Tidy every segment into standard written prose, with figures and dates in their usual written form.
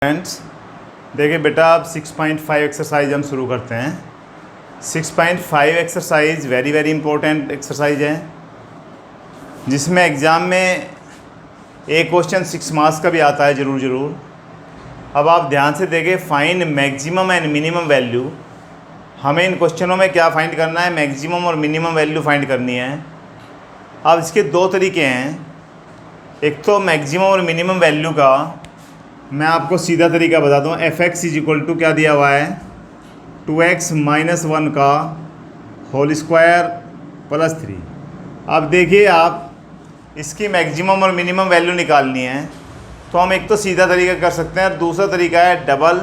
Friends देखिए बेटा, अब 6.5 एक्सरसाइज हम शुरू करते हैं। 6.5 exercise very very important exercise है, जिसमें एग्ज़ाम में एक क्वेश्चन 6 मार्क्स का भी आता है ज़रूर। अब आप ध्यान से देखें, find maximum and minimum value. हमें इन क्वेश्चनों में क्या फाइंड करना है? मैक्सिमम और मिनिमम वैल्यू फाइंड करनी है। अब इसके दो तरीके हैं। एक तो मैक्सिमम और मिनिमम वैल्यू का मैं आपको सीधा तरीका बताता हूँ। F x is equal to क्या दिया हुआ है, 2x माइनस 1 का होल स्क्वायर प्लस 3। अब देखिए, आप इसकी मैक्सिमम और मिनिमम वैल्यू निकालनी है तो हम एक तो सीधा तरीका कर सकते हैं, दूसरा तरीका है डबल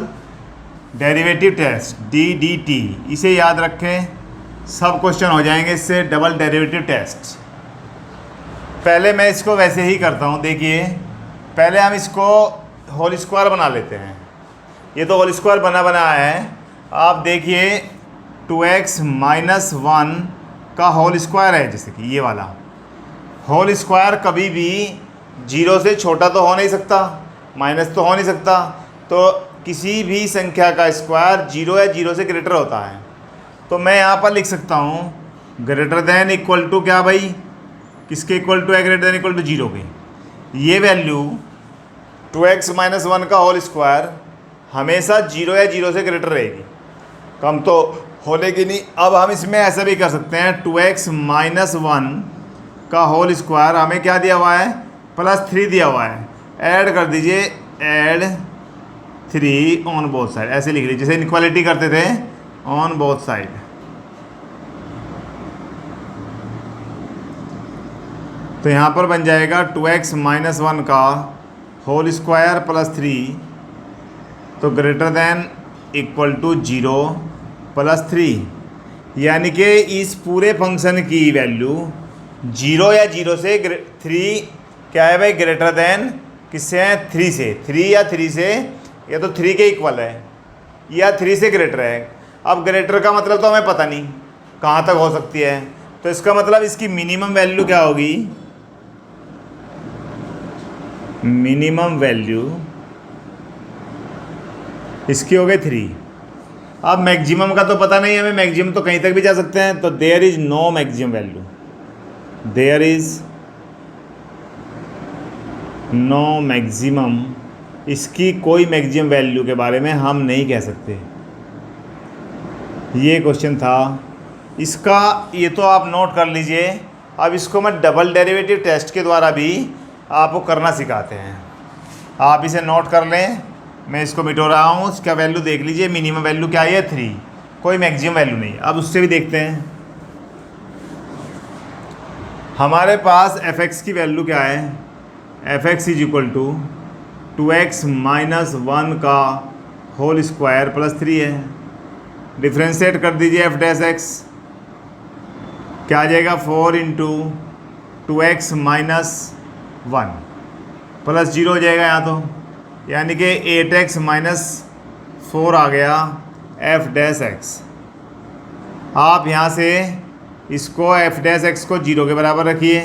डेरिवेटिव टेस्ट, DDT। इसे याद रखें, सब क्वेश्चन हो जाएंगे इससे। डबल डेरिवेटिव टेस्ट पहले मैं इसको वैसे ही करता हूँ। देखिए, पहले हम इसको होल स्क्वायर बना लेते हैं। ये तो होल स्क्वायर बना है। आप देखिए, 2x माइनस 1 का होल स्क्वायर है, जैसे कि ये वाला होल स्क्वायर कभी भी 0 से छोटा तो हो नहीं सकता, माइनस तो हो नहीं सकता। तो किसी भी संख्या का स्क्वायर 0 या 0 से ग्रेटर होता है। तो मैं यहाँ पर लिख सकता हूँ ग्रेटर देन इक्वल टू क्या भाई, किसके इक्वल टू है? ग्रेटर देन इक्वल टू 0 के। ये वैल्यू 2x माइनस 1 का होल स्क्वायर हमेशा 0 या 0 से ग्रेटर रहेगी, कम तो होने नहीं। अब हम इसमें ऐसा भी कर सकते हैं, 2x माइनस 1 का होल स्क्वायर हमें क्या दिया हुआ है? प्लस 3 दिया हुआ है। ऐड कर दीजिए, ऐड 3 ऑन बोथ साइड, ऐसे लिख लीजिए जैसे इनक्वालिटी करते थे, ऑन बोथ साइड। तो यहाँ पर बन जाएगा 2x माइनस 1 का होल स्क्वायर प्लस 3, तो greater than equal to 0 plus 3। यानी कि इस पूरे फंक्शन की वैल्यू 0 या 0 से 3 क्या है भाई? ग्रेटर देन किससे है? 3 से। 3 या 3 से, या तो 3 के इक्वल है या 3 से ग्रेटर है। अब ग्रेटर का मतलब तो हमें पता नहीं कहाँ तक हो सकती है, तो इसका मतलब इसकी मिनिमम वैल्यू क्या होगी? मिनिमम वैल्यू इसकी हो गई 3। अब मैक्सिमम का तो पता नहीं हमें, मैक्सिमम तो कहीं तक भी जा सकते हैं। तो there is no maximum value, there is no maximum. इसकी कोई मैक्सिमम वैल्यू के बारे में हम नहीं कह सकते। ये क्वेश्चन था इसका, ये तो आप नोट कर लीजिए। अब इसको मैं डबल डेरिवेटिव टेस्ट के द्वारा भी आपको करना सिखाते हैं। आप इसे नोट कर लें, मैं इसको मिटो रहा हूँ। इसका वैल्यू देख लीजिए, मिनिमम वैल्यू क्या है? 3, कोई मैक्सिमम वैल्यू नहीं। अब उससे भी देखते हैं, हमारे पास एफ एक्स की वैल्यू क्या है? F x is equal to 2x minus 1 का होल स्क्वायर प्लस 3 है। डिफ्रेंशिएट कर दीजिए एफ डैश एक्स, क्या आ जाएगा? 4 इंटू 2x माइनस 1 प्लस 0 हो जाएगा यहाँ तो, यानी कि 8x माइनस 4 आ गया एफ डैश एक्स। आप यहाँ से इसको एफ डैश एक्स को 0 के बराबर रखिए।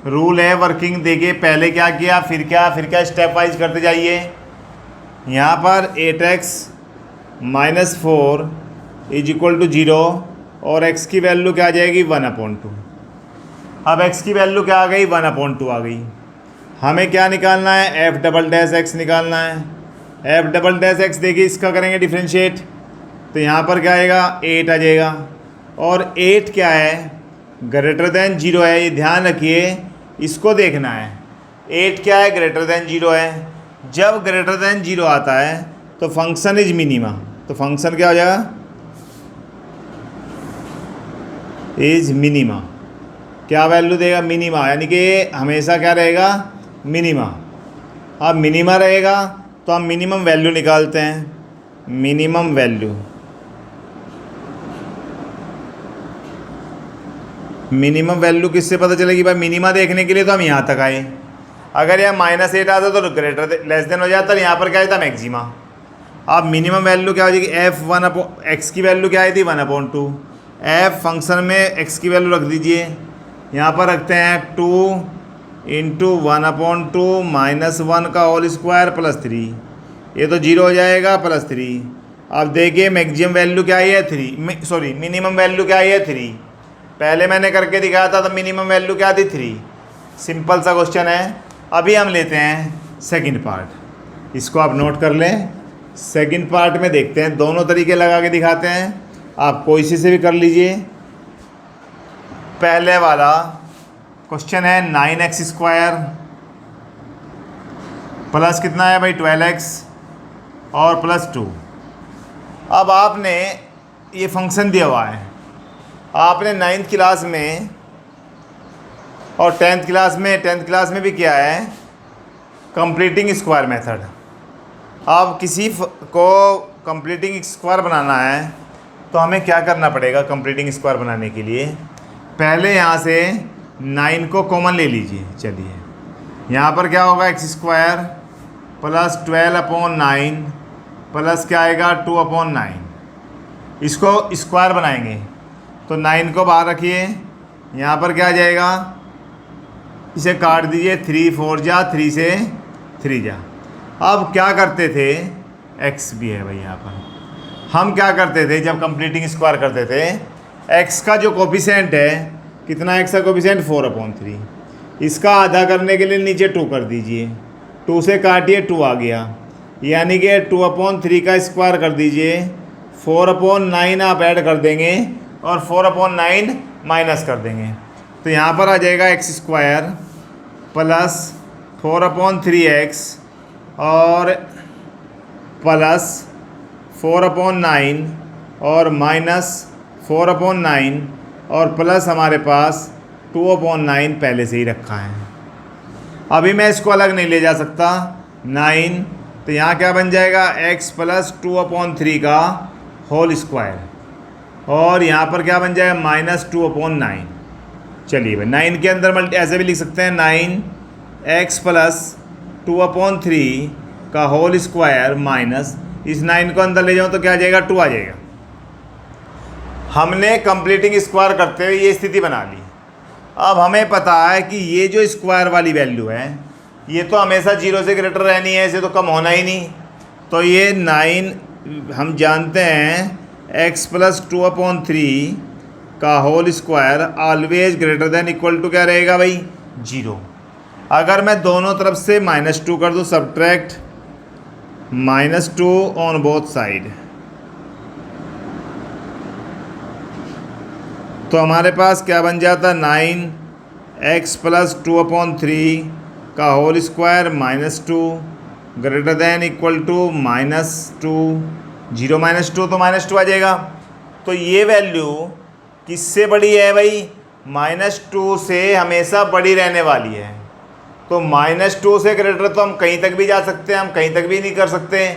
रूल है वर्किंग, देखिए पहले क्या किया फिर क्या स्टेप वाइज करते जाइए। यहाँ पर 8x minus 4 is equal to 0 और x की वैल्यू क्या आ जाएगी? 1/2। अब x की वैल्यू क्या आ गई? 1/2 आ गई। हमें क्या निकालना है? f डबल डैश x निकालना है। f डबल डैश x देखिए, इसका करेंगे डिफ्रेंशिएट, तो यहाँ पर क्या आएगा? 8 आ जाएगा। और 8 क्या है? ग्रेटर देन 0 है, ये ध्यान रखिए, इसको देखना है। 8 क्या है? ग्रेटर देन 0 है। जब ग्रेटर देन 0 आता है तो फंक्शन इज मिनिमा। तो फंक्शन क्या हो जाएगा? Is minima. क्या वैल्यू देगा? मिनिमा, यानी कि हमेशा क्या रहेगा? मिनिमा। अब मिनिमा रहेगा तो हम मिनिमम वैल्यू निकालते हैं। मिनिमम वैल्यू, मिनिमम वैल्यू किससे पता चलेगी भाई? मिनिमा देखने के लिए तो हम यहाँ तक आए। अगर यहाँ -8 आता तो ग्रेटर लेस देन हो जाता, और यहाँ पर क्या था? मैक्सिमा। अब मिनिमम वैल्यू क्या हो जाएगी? x की वैल्यू क्या आई थी? 1/2। f फंक्शन में x की वैल्यू रख दीजिए, यहाँ पर रखते हैं 2 इंटू 1/2 -1 का होल स्क्वायर प्लस 3। ये तो 0 हो जाएगा +3। अब देखिए मैक्सिमम वैल्यू क्या आई है 3, सॉरी मिनिमम वैल्यू क्या आई है 3। पहले मैंने करके दिखाया था तो मिनिमम वैल्यू क्या थी 3। सिंपल सा क्वेश्चन है। अभी हम लेते हैं सेकंड पार्ट, इसको आप नोट कर लें। सेकंड पार्ट में देखते हैं, दोनों तरीके लगा के दिखाते हैं, आप कोई से भी कर लीजिए। पहले वाला क्वेश्चन है 9x² प्लस कितना है भाई 12x और +2। अब आपने ये फंक्शन दिया हुआ है, आपने 9th क्लास में और 10th क्लास में भी किया है कंप्लीटिंग स्क्वायर मेथड। अब किसी को कंप्लीटिंग स्क्वायर बनाना है तो हमें क्या करना पड़ेगा? कंप्लीटिंग स्क्वायर बनाने के लिए पहले यहाँ से 9 को कॉमन ले लीजिए। चलिए यहाँ पर क्या होगा x² प्लस 12/9 प्लस क्या आएगा 2/9। इसको स्क्वायर बनाएंगे तो 9 को बाहर रखिए, यहाँ पर क्या आ जाएगा, इसे काट दीजिए, 3 4 जा 3 से 3 जा। अब क्या करते थे, x भी है भाई यहाँ पर, हम क्या करते थे जब कंप्लीटिंग स्क्वायर करते थे, x का जो कोफिशिएंट है कितना, x का कोफिशिएंट 4/3, इसका आधा करने के लिए नीचे 2 कर दीजिए, 2 से काटिए 2 आ गया, यानी कि 2/3 का स्क्वायर कर दीजिए, 4/9 आप ऐड कर देंगे और 4/9 माइनस कर देंगे तो यहाँ पर आ जाएगा x² प्लस 4/3x और प्लस 4/9 और माइनस 4/9 और प्लस हमारे पास 2/9 पहले से ही रखा है। अभी मैं इसको अलग नहीं ले जा सकता 9, तो यहाँ क्या बन जाएगा x प्लस 2/3 का होल स्क्वायर और यहाँ पर क्या बन जाएगा -2/9। चलिए भाई 9 के अंदर ऐसे भी लिख सकते हैं 9x प्लस 2/3 का होल स्क्वायर माइनस, इस 9 को अंदर ले जाऊँ तो क्या आ जाएगा 2 आ जाएगा। हमने कंप्लीटिंग स्क्वायर करते हुए ये स्थिति बना ली। अब हमें पता है कि ये जो स्क्वायर वाली वैल्यू है ये तो हमेशा 0 से ग्रेटर रहनी है, इसे तो कम होना ही नहीं। तो ये 9 हम जानते हैं x प्लस 2/3 का whole square always greater than equal to क्या रहेगा भाई 0। अगर मैं दोनों तरफ से -2 कर दूँ, सब्ट्रैक्ट -2 ऑन बोथ साइड, तो हमारे पास क्या बन जाता 9x प्लस 2/3 का whole square -2 greater than equal to -2, 0 -2 तो -2 आ जाएगा। तो ये वैल्यू किससे बड़ी है भाई, -2 से हमेशा बड़ी रहने वाली है। तो -2 से ग्रेटर तो हम कहीं तक भी जा सकते हैं, हम कहीं तक भी नहीं कर सकते।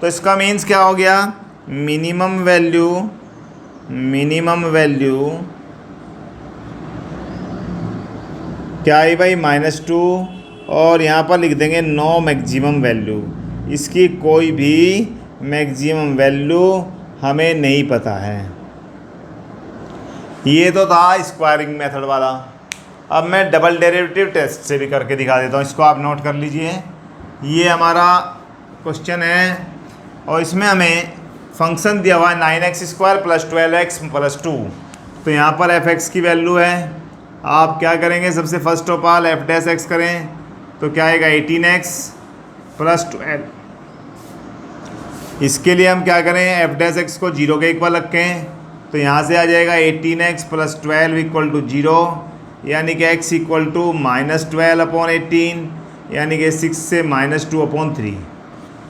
तो इसका मीन्स क्या हो गया, मिनिमम वैल्यू क्या है भाई -2, और यहाँ पर लिख देंगे नो मैक्सिमम वैल्यू। इसकी कोई भी मैक्सिमम वैल्यू हमें नहीं पता है। ये तो था स्क्वायरिंग मेथड वाला। अब मैं डबल डेरिवेटिव टेस्ट से भी करके दिखा देता हूँ, इसको आप नोट कर लीजिए। ये हमारा क्वेश्चन है और इसमें हमें फंक्शन दिया हुआ है 9x² प्लस 12x प्लस 2। तो यहाँ पर f(x) की वैल्यू है, आप क्या करेंगे, सबसे फर्स्ट ऑफ ऑल f' करें तो क्या आएगा 18x प्लस 12। इसके लिए हम क्या करें, f' को 0 के इक्वल रखें तो यहाँ से आ जाएगा 18x प्लस 12 इक्वल टू 0, यानी कि x इक्वल टू -12/18, यानी कि 6 से -2/3।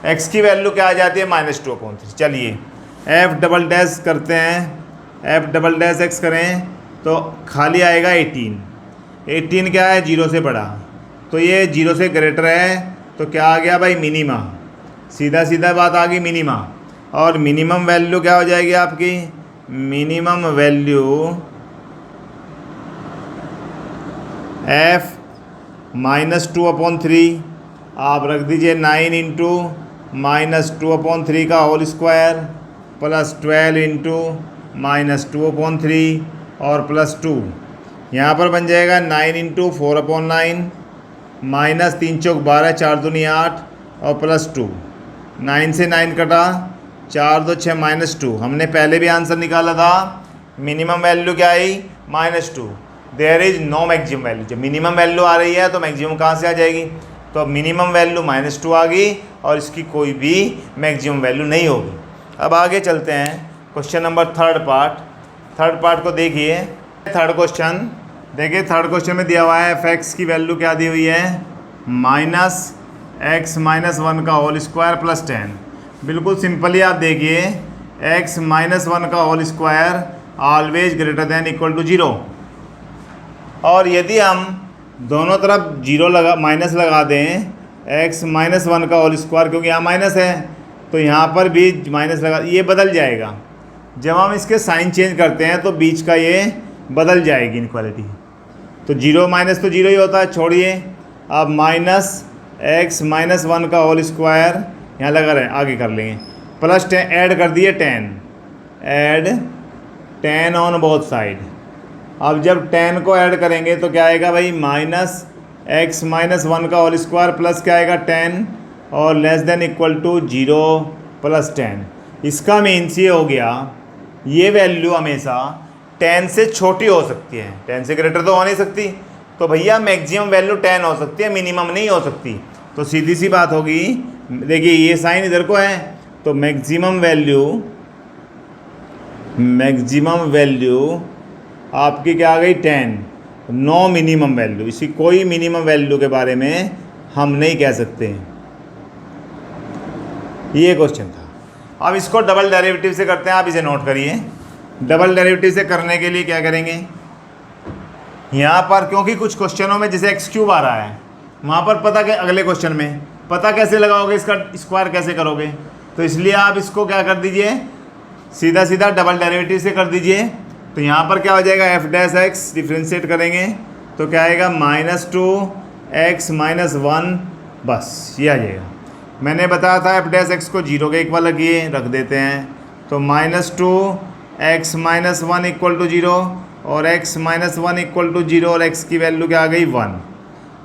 x की वैल्यू क्या आ जाती है -2/3। चलिए f" करते हैं, f" करें तो खाली आएगा 18 क्या है 0 से बड़ा, तो ये 0 से ग्रेटर है तो क्या आ गया भाई मिनिमा, सीधा बात आ गई मिनिमा। और मिनिमम वैल्यू क्या हो जाएगी आपकी, मिनिमम वैल्यू f -2/3, आप रख दीजिए 9 इंटू -2/3 का होल स्क्वायर प्लस 12 इंटू -2/3 और प्लस 2, यहाँ पर बन जाएगा 9 इंटू 4/9 -3 चौक 12, 4 दूनी 8 और प्लस 2, 9 से 9 कटा, 4 2 6 -2। हमने पहले भी आंसर निकाला था, मिनिमम वैल्यू क्या आई -2। There is no maximum value. जब मिनिमम वैल्यू आ रही है तो मैक्सिमम कहाँ से आ जाएगी? तो अब मिनिमम वैल्यू -2 आ गई और इसकी कोई भी मैक्सिमम वैल्यू नहीं होगी। अब आगे चलते हैं, क्वेश्चन नंबर थर्ड पार्ट को देखिए। थर्ड क्वेश्चन देखिए, थर्ड क्वेश्चन में दिया हुआ है f(x) की वैल्यू क्या दी हुई है? -x - 1 का होल स्क्वायर प्लस 10। बिल्कुल सिंपली आप देखिए, x - 1 का whole square always greater than equal to 0। और यदि हम दोनों तरफ माइनस लगा दें, x - 1 का होल स्क्वायर, क्योंकि यहाँ माइनस है तो यहाँ पर भी माइनस लगा, ये बदल जाएगा। जब हम इसके साइन चेंज करते हैं तो बीच का ये बदल जाएगी इनक्वालिटी। तो 0 माइनस तो 0 ही होता है, छोड़िए। अब -x - 1 का होल स्क्वायर यहाँ लगा रहे, आगे कर लेंगे, प्लस 10 ऐड कर दिए 10, ऐड 10 ऑन बोथ साइड। अब जब 10 को ऐड करेंगे तो क्या आएगा भाई? -x - 1 का होल स्क्वायर प्लस क्या आएगा 10 और less than equal to 0 plus 10। इसका मीन्स ये हो गया, ये वैल्यू हमेशा 10 से छोटी हो सकती है, 10 से ग्रेटर तो हो नहीं सकती। तो भैया मैक्सिमम वैल्यू 10 हो सकती है, मिनिमम नहीं हो सकती। तो सीधी सी बात होगी, देखिए ये साइन इधर को है तो मैक्सिमम वैल्यू आपकी क्या आ गई? 10। नो मिनिमम वैल्यू, इसी कोई मिनिमम वैल्यू के बारे में हम नहीं कह सकते। ये क्वेश्चन था। अब इसको डबल डेरिवेटिव से करते हैं, आप इसे नोट करिए। डबल डेरिवेटिव से करने के लिए क्या करेंगे, यहाँ पर क्योंकि कुछ क्वेश्चनों में जैसे x³ आ रहा है, वहाँ पर पता कि अगले क्वेश्चन में पता कैसे लगाओगे, इसका स्क्वायर कैसे करोगे? तो इसलिए आप इसको क्या कर दीजिए, सीधा सीधा डबल डेरिवेटिव से कर दीजिए। तो यहाँ पर क्या हो जाएगा? f'(x) डिफ्रेंशिएट करेंगे तो क्या आएगा? -2x - 1, बस ये आ जाएगा। मैंने बताया था f'(x) को 0 के इक्वल रख देते हैं, तो -2x - 1 इक्वल टू 0 और x - 1 इक्वल टू 0 और x की वैल्यू क्या आ गई? 1।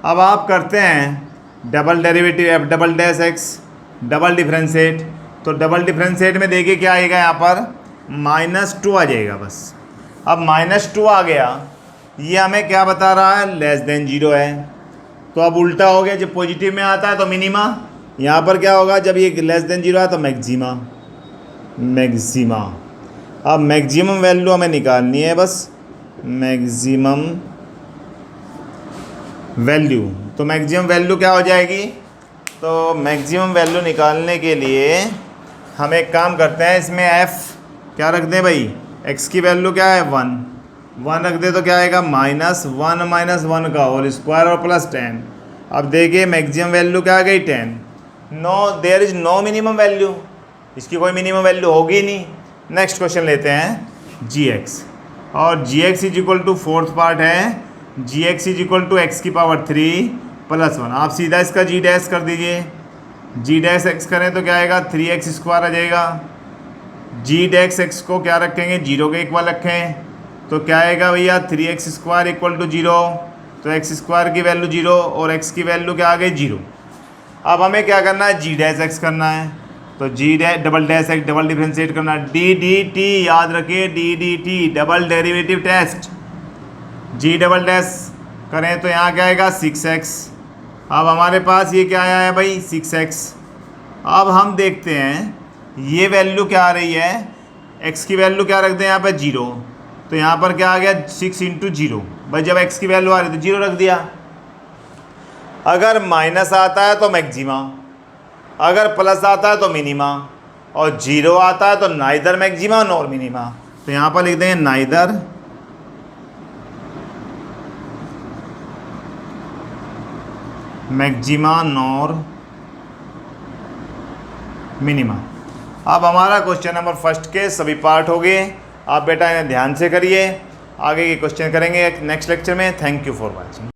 अब आप करते हैं double derivative f'(x) double differentiate. तो डबल डिफ्रेंशिएट में देखिए क्या आएगा, यहाँ पर -2 आ जाएगा बस। अब -2 आ गया, ये हमें क्या बता रहा है? लेस देन 0 है। तो अब उल्टा हो गया, जब पॉजिटिव में आता है तो मिनिमा, यहाँ पर क्या होगा? जब ये लेस देन 0 है तो मैक्सिमा। अब मैक्सिमम वैल्यू हमें निकालनी है, बस मैक्सिमम वैल्यू। तो मैक्सिमम वैल्यू क्या हो जाएगी? तो मैक्सिमम वैल्यू निकालने के लिए हम एक काम करते हैं, इसमें f क्या रख दें भाई? x की वैल्यू क्या है? 1 रख दे तो क्या आएगा? -1 - 1 का होल स्क्वायर और प्लस 10। अब देखिए मैक्सिमम वैल्यू क्या आ गई? 10। No, there is no minimum value, इसकी कोई मिनिमम वैल्यू होगी नहीं। नेक्स्ट क्वेश्चन लेते हैं gx, और gx is equal to fourth part है, gx is equal to x की पावर 3 + 1। आप सीधा इसका g डैश कर दीजिए, g डैश x करें तो क्या आएगा? 3x² आ जाएगा। g डैश x को क्या रखेंगे? 0 के इक्वल रखें तो क्या आएगा भैया? 3x² equal to 0। तो x² की वैल्यू 0 और x की वैल्यू क्या आ गई? 0। अब हमें क्या करना है? g डैश x करना है, तो g double dash x double differentiate करना है। dt, याद रखिए dt double derivative test. g double dash करें तो यहाँ क्या आएगा? 6x। अब हमारे पास ये क्या आया है भाई? 6x। अब हम देखते हैं ये वैल्यू क्या आ रही है, x की वैल्यू क्या रख दें यहाँ पे? 0। तो यहाँ पर क्या आ गया? 6 × 0। भाई जब x की वैल्यू आ रही तो 0 रख दिया। अगर माइनस आता है तो मैक्सिमा, अगर प्लस आता है तो मिनिमा, और 0 आता है तो नाइदर मैक्सिमा नॉर मिनिमा। तो यहाँ पर लिख देंगे नाइदर मैक्सिमा नॉर मिनिमा। अब हमारा क्वेश्चन नंबर फर्स्ट के सभी पार्ट हो गए। आप बेटा इन्हें ध्यान से करिए, आगे के क्वेश्चन करेंगे नेक्स्ट लेक्चर में। Thank you for watching.